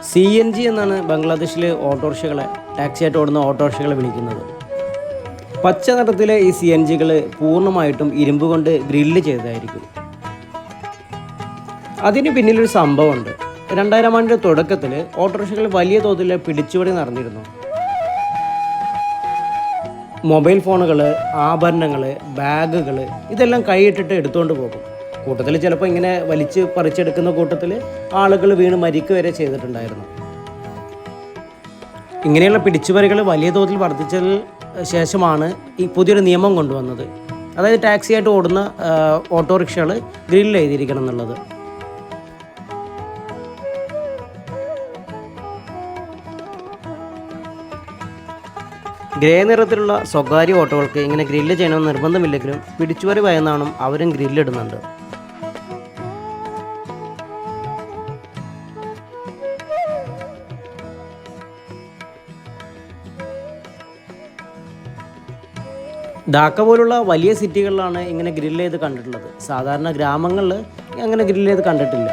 CNG എന്നാണ് ബംഗ്ലാദേശിൽ ഓട്ടോറിക്ഷകളെ ടാക്സിയായിട്ട് ഓടുന്ന ഓട്ടോറിക്ഷകളെ വിളിക്കുന്നത്. പച്ച നിറത്തിലെ ഈ CNGകൾ പൂർണ്ണമായിട്ടും ഇരുമ്പ് കൊണ്ട് ഗ്രില്ല് ചെയ്തതായിരിക്കും. അതിന് പിന്നിലൊരു സംഭവമുണ്ട്. 2000 ആണ്ടിൻ്റെ തുടക്കത്തിൽ ഓട്ടോറിക്ഷകൾ വലിയ തോതിൽ പിടിച്ചുപറി നടന്നിരുന്നു. മൊബൈൽ ഫോണുകൾ, ആഭരണങ്ങൾ, ബാഗുകൾ ഇതെല്ലാം കൈയിട്ടിട്ട് എടുത്തുകൊണ്ട് പോകും. കൂട്ടത്തിൽ ചിലപ്പോൾ ഇങ്ങനെ വലിച്ച് പറിച്ചെടുക്കുന്ന കൂട്ടത്തിൽ ആളുകൾ വീണ് മരിക്കുക വരെ ചെയ്തിട്ടുണ്ടായിരുന്നു. ഇങ്ങനെയുള്ള പിടിച്ചുപറികൾ വലിയ തോതിൽ വർദ്ധിച്ചതിന് ശേഷമാണ് ഈ പുതിയൊരു നിയമം കൊണ്ടുവന്നത്. അതായത് ടാക്സിയായിട്ട് ഓടുന്ന ഓട്ടോറിക്ഷകൾ ഗ്രില്ല് ചെയ്തിരിക്കണം എന്നുള്ളത്. ഗ്രേ നിറത്തിലുള്ള സ്വകാര്യ ഓട്ടോകൾക്ക് ഇങ്ങനെ ഗ്രില്ല് ചെയ്യണമെന്ന് നിർബന്ധമില്ലെങ്കിലും പിടിച്ചുപറി ഭയന്നാണ് അവരും ഗ്രില്ലിടുന്നുണ്ട്. ധാക്ക പോലുള്ള വലിയ സിറ്റികളിലാണ് ഇങ്ങനെ ഗ്രില്ല് ചെയ്ത് കണ്ടിട്ടുള്ളത്. സാധാരണ ഗ്രാമങ്ങളിൽ അങ്ങനെ ഗ്രില്ല് ചെയ്ത് കണ്ടിട്ടില്ല.